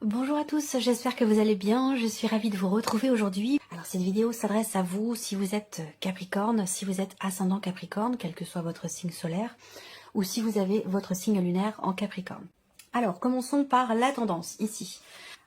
Bonjour à tous, j'espère que vous allez bien, je suis ravie de vous retrouver aujourd'hui. Alors cette vidéo s'adresse à vous si vous êtes Capricorne, si vous êtes ascendant Capricorne, quel que soit votre signe solaire, ou si vous avez votre signe lunaire en Capricorne. Alors commençons par la tendance ici.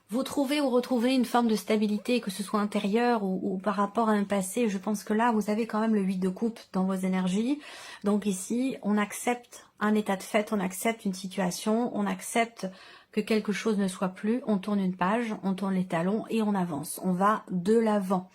Vous trouvez ou retrouvez une forme de stabilité, que ce soit intérieure ou par rapport à un passé. Je pense que là, vous avez quand même le 8 de coupe dans vos énergies. Donc ici, on accepte un état de fait, on accepte une situation, on accepte que quelque chose ne soit plus. On tourne une page, on tourne les talons et on avance. On va de l'avant.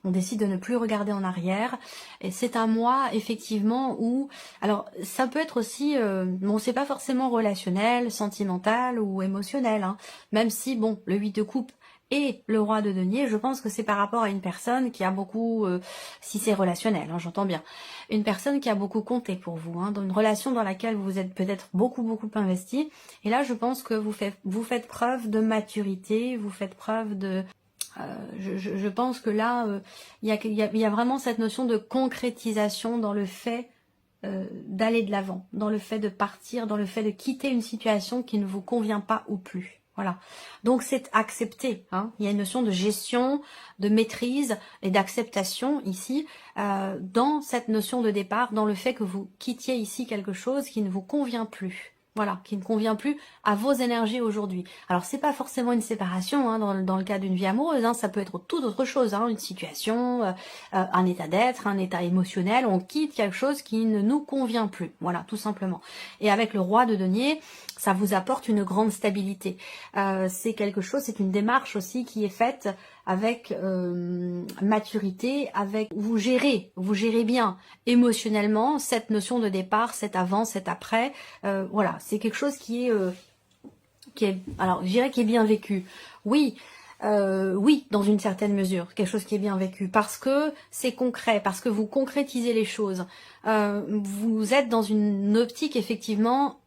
On décide de ne plus regarder en arrière. Et c'est un mois, effectivement, où... Alors, ça peut être aussi... bon, c'est pas forcément relationnel, sentimental ou émotionnel, hein. Même si, bon, le 8 de coupe et le roi de denier, je pense que c'est par rapport à une personne qui a beaucoup... si c'est relationnel, hein, j'entends bien. Une personne qui a beaucoup compté pour vous, hein, dans une relation dans laquelle vous êtes peut-être beaucoup investi. Et là, je pense que vous faites preuve de maturité, vous faites preuve de... je pense que là, il y a vraiment cette notion de concrétisation dans le fait d'aller de l'avant, dans le fait de partir, dans le fait de quitter une situation qui ne vous convient pas ou plus. Voilà. Donc c'est accepté. Hein. Il y a une notion de gestion, de maîtrise et d'acceptation ici, dans cette notion de départ, dans le fait que vous quittiez ici quelque chose qui ne vous convient plus. Voilà, qui ne convient plus à vos énergies aujourd'hui. Alors c'est pas forcément une séparation, hein, dans le cas d'une vie amoureuse, hein, ça peut être tout autre chose, hein, une situation, un état d'être, un état émotionnel, on quitte quelque chose qui ne nous convient plus, voilà, tout simplement. Et avec le roi de denier, ça vous apporte une grande stabilité. C'est quelque chose, c'est une démarche aussi qui est faite avec maturité, avec vous gérez bien émotionnellement cette notion de départ, cet avant, cet après. Voilà, c'est quelque chose qui est, alors je dirais qui est bien vécu. Oui. Oui, dans une certaine mesure, quelque chose qui est bien vécu, parce que c'est concret, parce que vous concrétisez les choses. Vous êtes dans une optique effectivement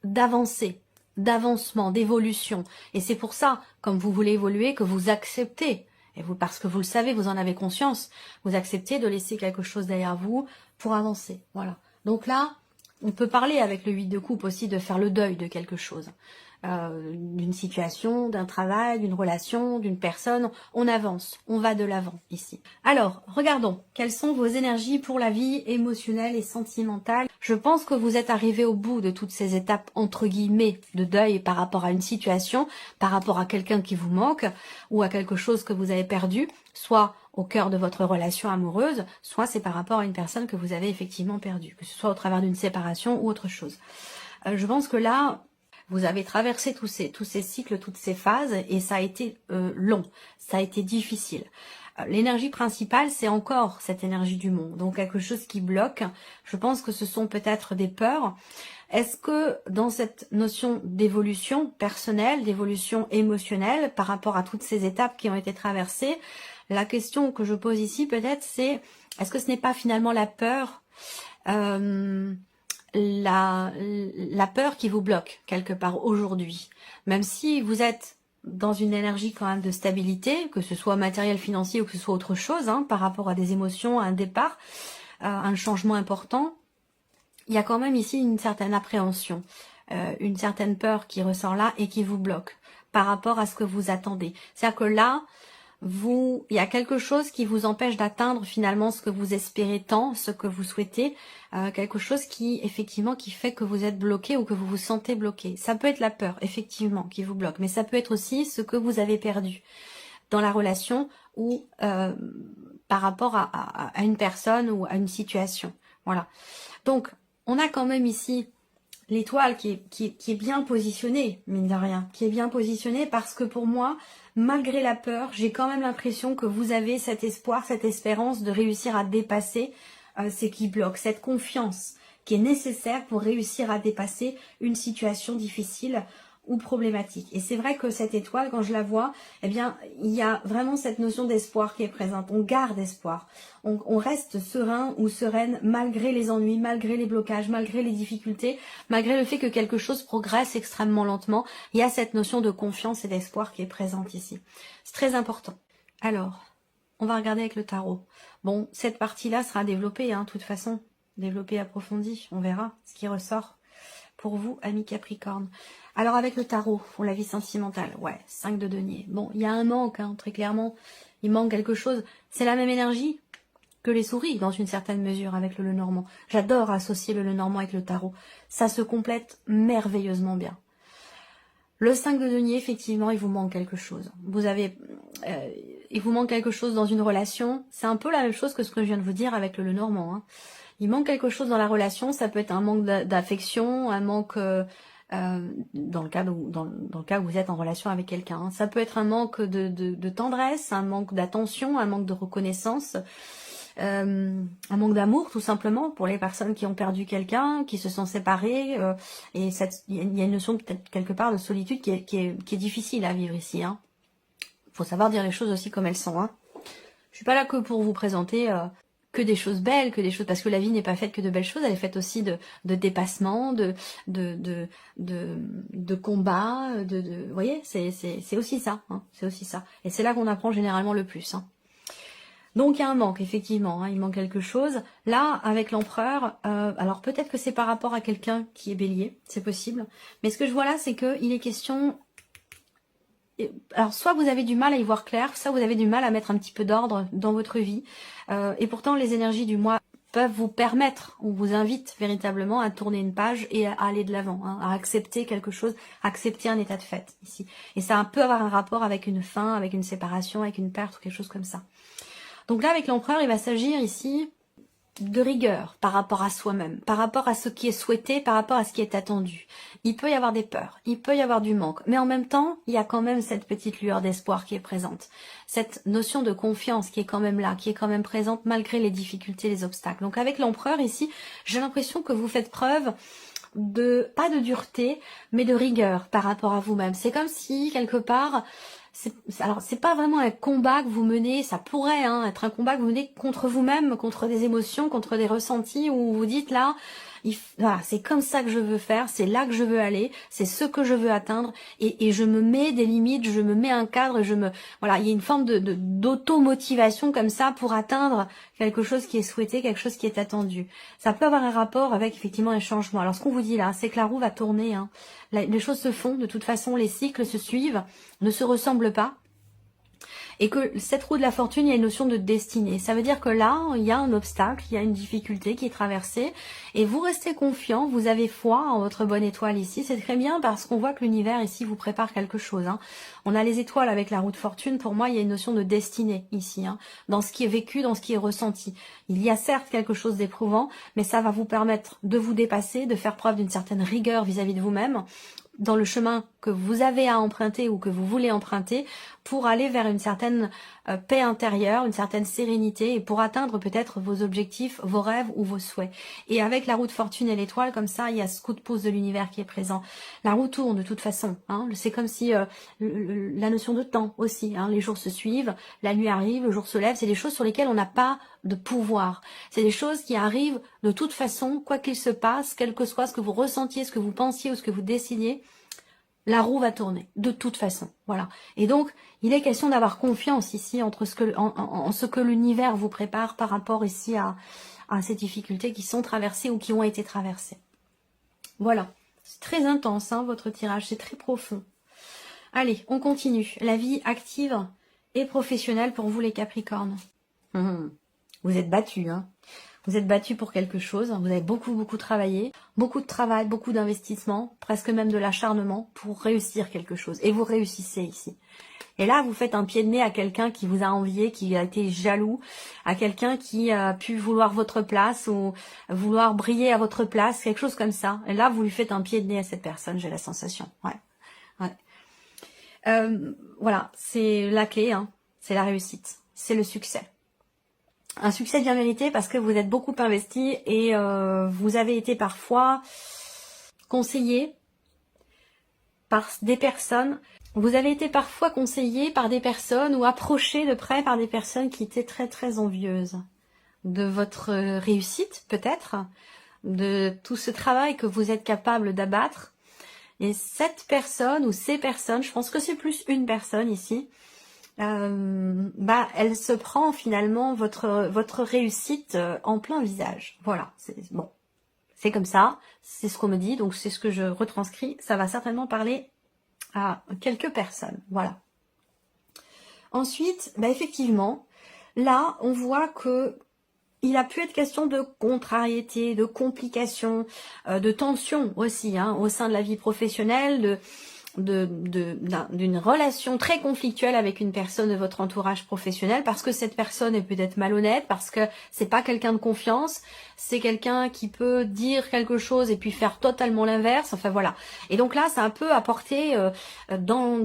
d'avancer, d'avancement, d'évolution. Et c'est pour ça, comme vous voulez évoluer, que vous acceptez, et vous, parce que vous le savez, vous en avez conscience, vous acceptez de laisser quelque chose derrière vous pour avancer. Voilà. Donc là, on peut parler avec le 8 de coupe aussi de faire le deuil de quelque chose. D'une situation, d'un travail, d'une relation, d'une personne, on avance, on va de l'avant ici. Alors, regardons, quelles sont vos énergies pour la vie émotionnelle et sentimentale. Je pense que vous êtes arrivé au bout de toutes ces étapes entre guillemets de deuil par rapport à une situation, par rapport à quelqu'un qui vous manque ou à quelque chose que vous avez perdu, soit au cœur de votre relation amoureuse, soit c'est par rapport à une personne que vous avez effectivement perdue, que ce soit au travers d'une séparation ou autre chose. Je pense que là, vous avez traversé tous ces cycles, toutes ces phases, et ça a été long, ça a été difficile. L'énergie principale, c'est encore cette énergie du monde, donc quelque chose qui bloque. Je pense que ce sont peut-être des peurs. Est-ce que dans cette notion d'évolution personnelle, d'évolution émotionnelle, par rapport à toutes ces étapes qui ont été traversées, la question que je pose ici peut-être c'est, est-ce que ce n'est pas finalement la peur la peur qui vous bloque quelque part aujourd'hui, même si vous êtes dans une énergie quand même de stabilité, que ce soit matériel, financier ou que ce soit autre chose, hein, par rapport à des émotions, à un départ, à un changement important, il y a quand même ici une certaine appréhension, une certaine peur qui ressort là et qui vous bloque par rapport à ce que vous attendez. C'est-à-dire que là, il y a quelque chose qui vous empêche d'atteindre finalement ce que vous espérez tant, ce que vous souhaitez, quelque chose qui effectivement qui fait que vous êtes bloqué ou que vous vous sentez bloqué. Ça peut être la peur effectivement qui vous bloque, mais ça peut être aussi ce que vous avez perdu dans la relation ou par rapport à une personne ou à une situation. Voilà. Donc on a quand même ici l'étoile qui est bien positionnée, mine de rien, qui est bien positionnée parce que pour moi, malgré la peur, j'ai quand même l'impression que vous avez cet espoir, cette espérance de réussir à dépasser ce qui bloque, cette confiance qui est nécessaire pour réussir à dépasser une situation difficile ou problématique. Et c'est vrai que cette étoile, quand je la vois, eh bien, il y a vraiment cette notion d'espoir qui est présente. On garde espoir. On reste serein ou sereine malgré les ennuis, malgré les blocages, malgré les difficultés, malgré le fait que quelque chose progresse extrêmement lentement. Il y a cette notion de confiance et d'espoir qui est présente ici. C'est très important. Alors, on va regarder avec le tarot. Bon, cette partie-là sera développée, hein, de toute façon. Développée, approfondie. On verra ce qui ressort pour vous, amis Capricorne. Alors avec le tarot, pour la vie sentimentale, ouais, 5 de denier. Bon, il y a un manque, hein, très clairement. Il manque quelque chose. C'est la même énergie que les souris, dans une certaine mesure, avec le Lenormand. J'adore associer le Lenormand avec le tarot. Ça se complète merveilleusement bien. Le 5 de denier, effectivement, il vous manque quelque chose. Il vous manque quelque chose dans une relation. C'est un peu la même chose que ce que je viens de vous dire avec le Lenormand, hein. Il manque quelque chose dans la relation. Ça peut être un manque d'affection, un manque... dans le cas où vous êtes en relation avec quelqu'un. Hein. Ça peut être un manque de tendresse, un manque d'attention, un manque de reconnaissance, un manque d'amour tout simplement pour les personnes qui ont perdu quelqu'un, qui se sont séparées. Et il y a une notion peut-être quelque part de solitude qui est difficile à vivre ici. Hein. Faut savoir dire les choses aussi comme elles sont. Hein. Je suis pas là que pour vous présenter... que des choses belles, que des choses, parce que la vie n'est pas faite que de belles choses, elle est faite aussi de dépassement, de combats, vous voyez, c'est aussi ça, hein, c'est aussi ça. Et c'est là qu'on apprend généralement le plus. Hein. Donc il y a un manque, effectivement, hein, il manque quelque chose. Là, avec l'empereur, alors peut-être que c'est par rapport à quelqu'un qui est bélier, c'est possible, mais ce que je vois là, c'est qu'il est question... Alors, soit vous avez du mal à y voir clair, soit vous avez du mal à mettre un petit peu d'ordre dans votre vie. Et pourtant, les énergies du mois peuvent vous permettre, ou vous invitent véritablement à tourner une page et à aller de l'avant, hein, à accepter quelque chose, accepter un état de fait ici. Et ça peut avoir un rapport avec une fin, avec une séparation, avec une perte ou quelque chose comme ça. Donc là, avec l'empereur, il va s'agir ici de rigueur par rapport à soi-même, par rapport à ce qui est souhaité, par rapport à ce qui est attendu. Il peut y avoir des peurs, il peut y avoir du manque, mais en même temps, il y a quand même cette petite lueur d'espoir qui est présente. Cette notion de confiance qui est quand même là, qui est quand même présente malgré les difficultés, les obstacles. Donc avec l'empereur ici, j'ai l'impression que vous faites preuve pas de dureté, mais de rigueur par rapport à vous-même. C'est comme si, quelque part, alors c'est pas vraiment un combat que vous menez, ça pourrait être un combat que vous menez contre vous-même, contre des émotions, contre des ressentis, où vous dites là, voilà, c'est comme ça que je veux faire, c'est là que je veux aller, c'est ce que je veux atteindre, et je me mets des limites, je me mets un cadre, voilà, il y a une forme d'auto-motivation comme ça pour atteindre quelque chose qui est souhaité, quelque chose qui est attendu. Ça peut avoir un rapport avec effectivement un changement. Alors ce qu'on vous dit là, c'est que la roue va tourner, hein. Les choses se font, de toute façon les cycles se suivent, ne se ressemblent pas. Et que cette roue de la fortune, il y a une notion de destinée. Ça veut dire que là, il y a un obstacle, il y a une difficulté qui est traversée, et vous restez confiant, vous avez foi en votre bonne étoile ici. C'est très bien parce qu'on voit que l'univers ici vous prépare quelque chose. Hein. On a les étoiles avec la roue de fortune. Pour moi, il y a une notion de destinée ici, hein, dans ce qui est vécu, dans ce qui est ressenti. Il y a certes quelque chose d'éprouvant, mais ça va vous permettre de vous dépasser, de faire preuve d'une certaine rigueur vis-à-vis de vous-même, dans le chemin que vous avez à emprunter ou que vous voulez emprunter pour aller vers une certaine paix intérieure, une certaine sérénité et pour atteindre peut-être vos objectifs, vos rêves ou vos souhaits. Et avec la roue de fortune et l'étoile, comme ça, il y a ce coup de pouce de l'univers qui est présent. La roue tourne de toute façon. Hein. C'est comme si la notion de temps aussi. Hein. Les jours se suivent, la nuit arrive, le jour se lève. C'est des choses sur lesquelles on n'a pas de pouvoir. C'est des choses qui arrivent de toute façon, quoi qu'il se passe, quel que soit ce que vous ressentiez, ce que vous pensiez ou ce que vous décidiez, la roue va tourner, de toute façon. Voilà. Et donc, il est question d'avoir confiance ici en ce que l'univers vous prépare par rapport ici à ces difficultés qui sont traversées ou qui ont été traversées. Voilà. C'est très intense, hein, votre tirage. C'est très profond. Allez, on continue. La vie active et professionnelle pour vous, les Capricornes. Vous êtes battus, hein. Vous êtes battus pour quelque chose, vous avez beaucoup travaillé, beaucoup de travail, beaucoup d'investissement, presque même de l'acharnement pour réussir quelque chose. Et vous réussissez ici. Et là, vous faites un pied de nez à quelqu'un qui vous a envié, qui a été jaloux, à quelqu'un qui a pu vouloir votre place ou vouloir briller à votre place, quelque chose comme ça. Et là, vous lui faites un pied de nez à cette personne, j'ai la sensation. Ouais. Voilà, c'est la clé, hein. C'est la réussite, c'est le succès. Un succès bien mérité parce que vous êtes beaucoup investi et vous avez été parfois conseillé par des personnes. Vous avez été parfois conseillé par des personnes ou approché de près par des personnes qui étaient très envieuses de votre réussite peut-être, de tout ce travail que vous êtes capable d'abattre. Et cette personne ou ces personnes, je pense que c'est plus une personne ici, elle se prend finalement votre réussite en plein visage. Voilà, c'est bon, C'est comme ça, c'est ce qu'on me dit, donc c'est ce que je retranscris. Ça va certainement parler à quelques personnes, voilà. Ensuite, bah effectivement, là, on voit que il a pu être question de contrariété, de complications, de tension aussi, hein, au sein de la vie professionnelle, d'une relation très conflictuelle avec une personne de votre entourage professionnel, parce que cette personne est peut-être malhonnête, parce que c'est pas quelqu'un de confiance, c'est quelqu'un qui peut dire quelque chose et puis faire totalement l'inverse, enfin voilà. Et donc là, ça a un peu apporté dans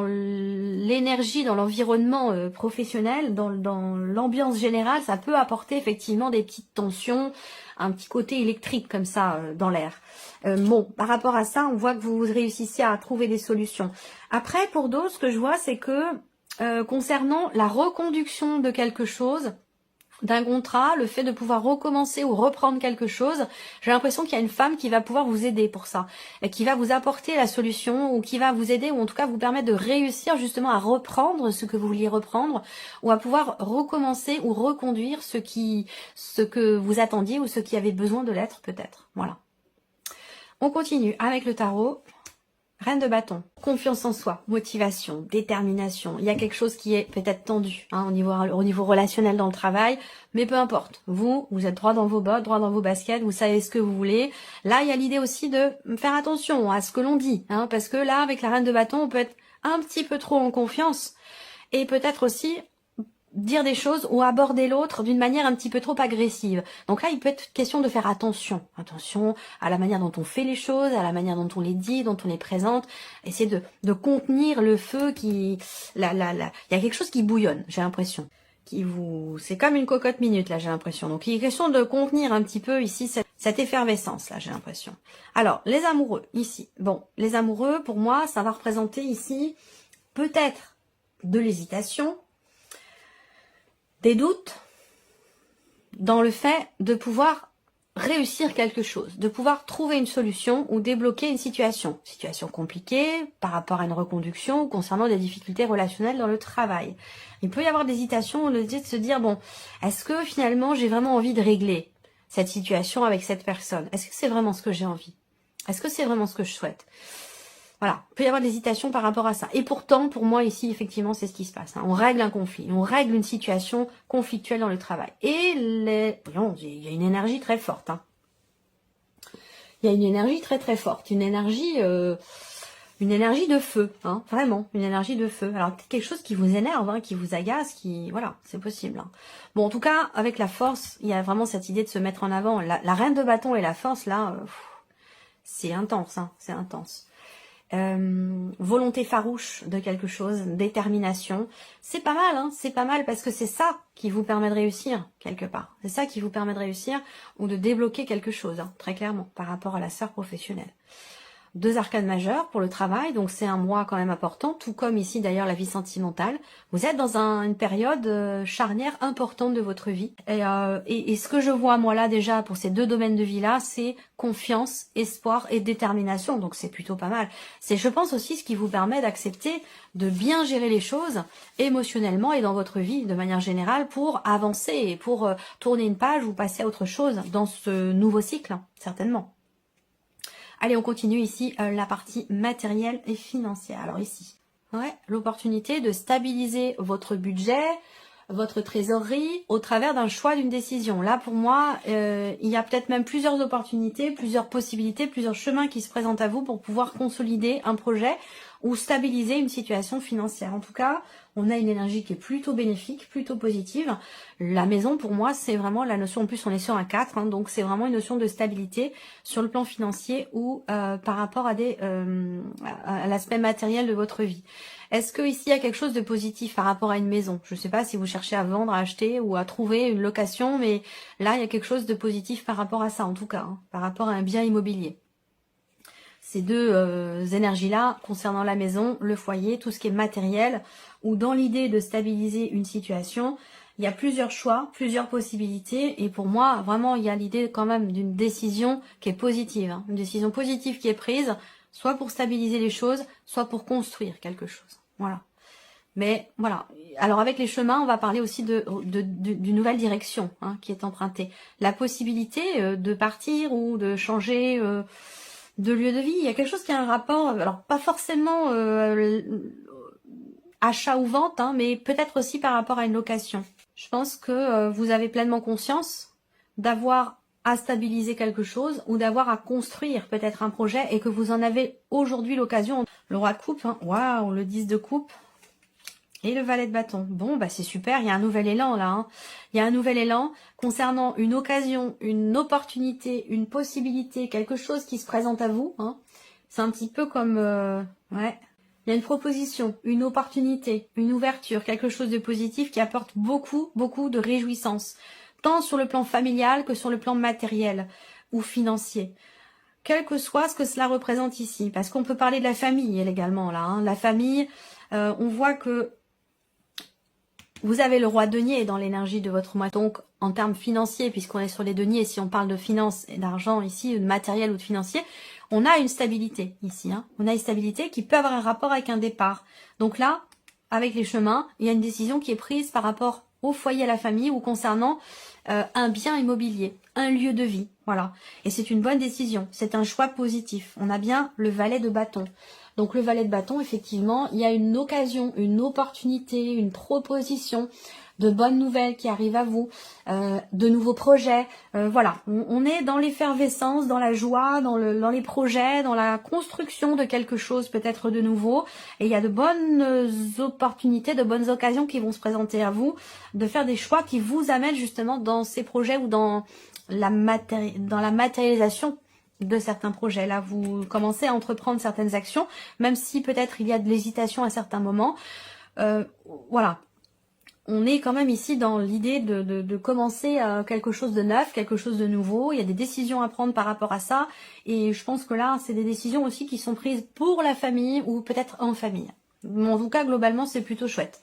l'énergie, dans l'environnement professionnel, dans l'ambiance générale, ça peut apporter effectivement des petites tensions, un petit côté électrique comme ça dans l'air. Bon, par rapport à ça, on voit que vous réussissez à trouver des solutions. Après, pour d'autres, ce que je vois, c'est que concernant la reconduction de quelque chose, d'un contrat, le fait de pouvoir recommencer ou reprendre quelque chose, j'ai l'impression qu'il y a une femme qui va pouvoir vous aider pour ça, et qui va vous apporter la solution, ou qui va vous aider, ou en tout cas vous permettre de réussir justement à reprendre ce que vous vouliez reprendre, ou à pouvoir recommencer ou reconduire ce que vous attendiez, ou ce qui avait besoin de l'être peut-être. Voilà. On continue avec le tarot. Reine de bâton, confiance en soi, motivation, détermination. Il y a quelque chose qui est peut-être tendu hein, au niveau relationnel dans le travail, mais peu importe. Vous êtes droit dans vos bottes, droit dans vos baskets, vous savez ce que vous voulez. Là, il y a l'idée aussi de faire attention à ce que l'on dit, hein, parce que là, avec la reine de bâton, on peut être un petit peu trop en confiance et peut-être aussi dire des choses ou aborder l'autre d'une manière un petit peu trop agressive. Donc là, il peut être question de faire attention. Attention à la manière dont on fait les choses, à la manière dont on les dit, dont on les présente. Essayer de contenir le feu qui... Il y a quelque chose qui bouillonne, j'ai l'impression. C'est comme une cocotte minute, là, j'ai l'impression. Donc, il est question de contenir un petit peu ici cette effervescence, là, j'ai l'impression. Alors, les amoureux, ici. Bon, les amoureux, pour moi, ça va représenter ici peut-être de l'hésitation, des doutes dans le fait de pouvoir réussir quelque chose, de pouvoir trouver une solution ou débloquer une situation. Situation compliquée par rapport à une reconduction ou concernant des difficultés relationnelles dans le travail. Il peut y avoir des hésitations, le fait de se dire, bon, est-ce que finalement j'ai vraiment envie de régler cette situation avec cette personne? Est-ce que c'est vraiment ce que j'ai envie? Est-ce que c'est vraiment ce que je souhaite? Voilà, il peut y avoir de l'hésitation par rapport à ça. Et pourtant, pour moi, ici, effectivement, c'est ce qui se passe. Hein. On règle un conflit, on règle une situation conflictuelle dans le travail. Et voyons, il y a une énergie très forte. Hein. Il y a une énergie très très forte, une énergie de feu, hein, vraiment, une énergie de feu. Alors, quelque chose qui vous énerve, hein, qui vous agace, voilà, c'est possible. Hein. Bon, en tout cas, avec la force, il y a vraiment cette idée de se mettre en avant. La reine de bâton et la force, là, c'est intense, hein, c'est intense. Volonté farouche de quelque chose, détermination, c'est pas mal, hein, c'est pas mal parce que c'est ça qui vous permet de réussir quelque part. C'est ça qui vous permet de réussir ou de débloquer quelque chose, hein, très clairement, par rapport à la sphère professionnelle. 2 arcanes majeures pour le travail, donc c'est un mois quand même important, tout comme ici d'ailleurs la vie sentimentale. Vous êtes dans une période charnière importante de votre vie. Et ce que je vois moi là déjà pour ces 2 domaines de vie là, c'est confiance, espoir et détermination, donc c'est plutôt pas mal. C'est je pense aussi ce qui vous permet d'accepter de bien gérer les choses émotionnellement et dans votre vie de manière générale pour avancer et pour tourner une page ou passer à autre chose dans ce nouveau cycle, certainement. Allez, on continue ici la partie matérielle et financière. Alors ici, ouais, l'opportunité de stabiliser votre budget, votre trésorerie au travers d'un choix, d'une décision. Là, pour moi, il y a peut-être même plusieurs opportunités, plusieurs possibilités, plusieurs chemins qui se présentent à vous pour pouvoir consolider un projet ou stabiliser une situation financière. En tout cas, on a une énergie qui est plutôt bénéfique, plutôt positive. La maison, pour moi, c'est vraiment la notion, en plus on est sur un 4, hein, donc c'est vraiment une notion de stabilité sur le plan financier ou par rapport à l'aspect matériel de votre vie. Est-ce que ici il y a quelque chose de positif par rapport à une maison? Je ne sais pas si vous cherchez à vendre, à acheter ou à trouver une location, mais là il y a quelque chose de positif par rapport à ça en tout cas, hein, par rapport à un bien immobilier. Ces 2 énergies-là concernant la maison, le foyer, tout ce qui est matériel, ou dans l'idée de stabiliser une situation, il y a plusieurs choix, plusieurs possibilités, et pour moi, vraiment, il y a l'idée quand même d'une décision qui est positive, hein, une décision positive qui est prise, soit pour stabiliser les choses, soit pour construire quelque chose. Voilà. Mais voilà. Alors avec les chemins, on va parler aussi d'une nouvelle direction hein, qui est empruntée. La possibilité de partir ou de changer de lieu de vie. Il y a quelque chose qui a un rapport, alors pas forcément achat ou vente, hein, mais peut-être aussi par rapport à une location. Je pense que vous avez pleinement conscience d'avoir à stabiliser quelque chose ou d'avoir à construire peut-être un projet et que vous en avez aujourd'hui l'occasion. Le roi de coupe, hein, waouh, le 10 de coupe et le valet de bâton. Bon, bah c'est super, il y a un nouvel élan là. Hein. Il y a un nouvel élan concernant une occasion, une opportunité, une possibilité, quelque chose qui se présente à vous. Hein. C'est un petit peu comme... ouais. Il y a une proposition, une opportunité, une ouverture, quelque chose de positif qui apporte beaucoup, beaucoup de réjouissance, tant sur le plan familial que sur le plan matériel ou financier. Quel que soit ce que cela représente ici, parce qu'on peut parler de la famille également là. Hein. La famille, on voit que vous avez le roi denier dans l'énergie de votre mois. Donc, en termes financiers, puisqu'on est sur les deniers, si on parle de finances et d'argent ici, de matériel ou de financier, on a une stabilité ici. Hein. On a une stabilité qui peut avoir un rapport avec un départ. Donc là, avec les chemins, il y a une décision qui est prise par rapport au foyer, à la famille ou concernant un bien immobilier, un lieu de vie. Voilà. Et c'est une bonne décision. C'est un choix positif. On a bien le valet de bâton. Donc le valet de bâton, effectivement, il y a une occasion, une opportunité, une proposition, de bonnes nouvelles qui arrivent à vous, de nouveaux projets. Voilà, on est dans l'effervescence, dans la joie, dans les projets, dans la construction de quelque chose peut-être de nouveau. Et il y a de bonnes opportunités, de bonnes occasions qui vont se présenter à vous, de faire des choix qui vous amènent justement dans ces projets ou dans la matérialisation de certains projets. Là, vous commencez à entreprendre certaines actions, même si peut-être il y a de l'hésitation à certains moments. Voilà. On est quand même ici dans l'idée de commencer quelque chose de neuf, quelque chose de nouveau. Il y a des décisions à prendre par rapport à ça. Et je pense que là, c'est des décisions aussi qui sont prises pour la famille ou peut-être en famille. Mais en tout cas, globalement, c'est plutôt chouette.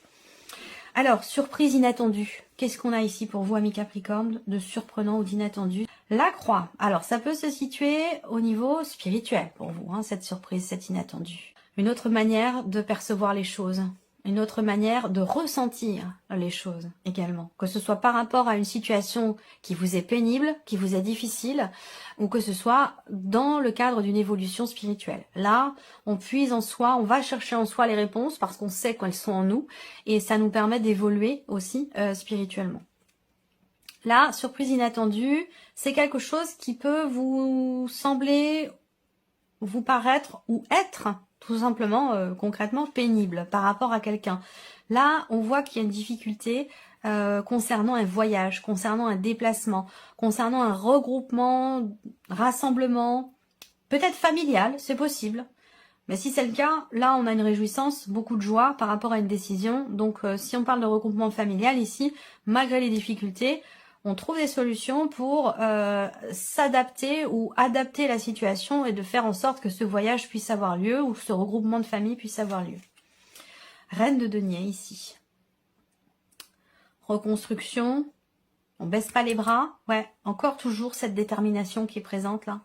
Alors, surprise inattendue. Qu'est-ce qu'on a ici pour vous, amis Capricorne, de surprenant ou d'inattendu? La croix. Alors, ça peut se situer au niveau spirituel pour vous, hein, cette surprise, cet inattendu. Une autre manière de percevoir les choses. Une autre manière de ressentir les choses également. Que ce soit par rapport à une situation qui vous est pénible, qui vous est difficile, ou que ce soit dans le cadre d'une évolution spirituelle. Là, on puise en soi, on va chercher en soi les réponses parce qu'on sait qu'elles sont en nous et ça nous permet d'évoluer aussi spirituellement. Là, surprise inattendue, c'est quelque chose qui peut vous sembler, vous paraître ou être tout simplement, concrètement, pénible par rapport à quelqu'un. Là, on voit qu'il y a une difficulté concernant un voyage, concernant un déplacement, concernant un regroupement, rassemblement, peut-être familial, c'est possible. Mais si c'est le cas, là, on a une réjouissance, beaucoup de joie par rapport à une décision. Donc, si on parle de regroupement familial ici, malgré les difficultés, on trouve des solutions pour s'adapter ou adapter la situation et de faire en sorte que ce voyage puisse avoir lieu ou ce regroupement de famille puisse avoir lieu. Reine de denier ici. Reconstruction. On baisse pas les bras. Ouais, encore toujours cette détermination qui est présente là.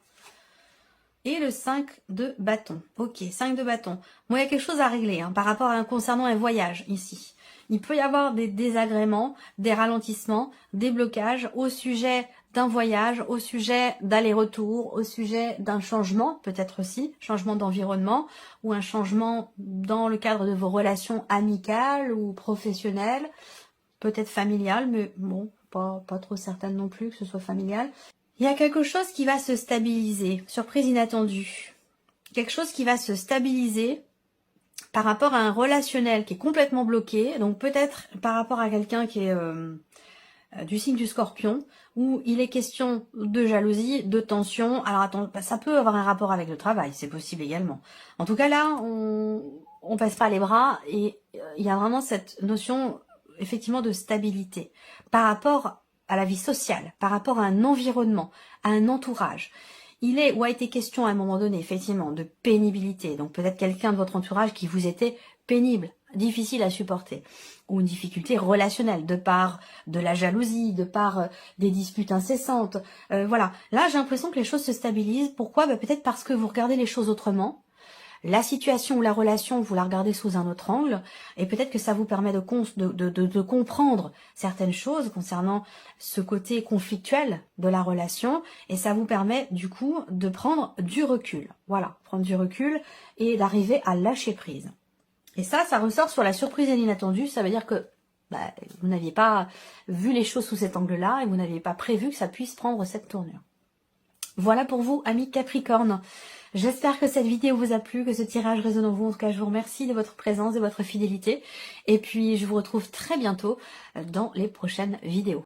Et le 5 de bâton. Ok, 5 de bâton. Bon, il y a quelque chose à régler hein, par rapport à concernant un voyage ici. Il peut y avoir des désagréments, des ralentissements, des blocages au sujet d'un voyage, au sujet d'aller-retour, au sujet d'un changement, peut-être aussi, changement d'environnement, ou un changement dans le cadre de vos relations amicales ou professionnelles, peut-être familiales, mais bon, pas trop certaine non plus que ce soit familial. Il y a quelque chose qui va se stabiliser, surprise inattendue. Quelque chose qui va se stabiliser par rapport à un relationnel qui est complètement bloqué, donc peut-être par rapport à quelqu'un qui est du signe du Scorpion, où il est question de jalousie, de tension. Alors attends, ça peut avoir un rapport avec le travail, c'est possible également. En tout cas là, on passe pas les bras et il y a vraiment cette notion effectivement de stabilité par rapport à la vie sociale, par rapport à un environnement, à un entourage. Il est ou a été question à un moment donné, effectivement, de pénibilité. Donc peut-être quelqu'un de votre entourage qui vous était pénible, difficile à supporter. Ou une difficulté relationnelle, de par de la jalousie, de par des disputes incessantes. Voilà. Là, j'ai l'impression que les choses se stabilisent. Pourquoi? Peut-être parce que vous regardez les choses autrement. la situation ou la relation, vous la regardez sous un autre angle, et peut-être que ça vous permet de comprendre certaines choses concernant ce côté conflictuel de la relation, et ça vous permet du coup de prendre du recul. Voilà, prendre du recul et d'arriver à lâcher prise. Et ça ressort sur la surprise et l'inattendue, ça veut dire que vous n'aviez pas vu les choses sous cet angle-là, et vous n'aviez pas prévu que ça puisse prendre cette tournure. Voilà pour vous, amis Capricorne. J'espère que cette vidéo vous a plu, que ce tirage résonne en vous. En tout cas, je vous remercie de votre présence, de votre fidélité. Et puis, je vous retrouve très bientôt dans les prochaines vidéos.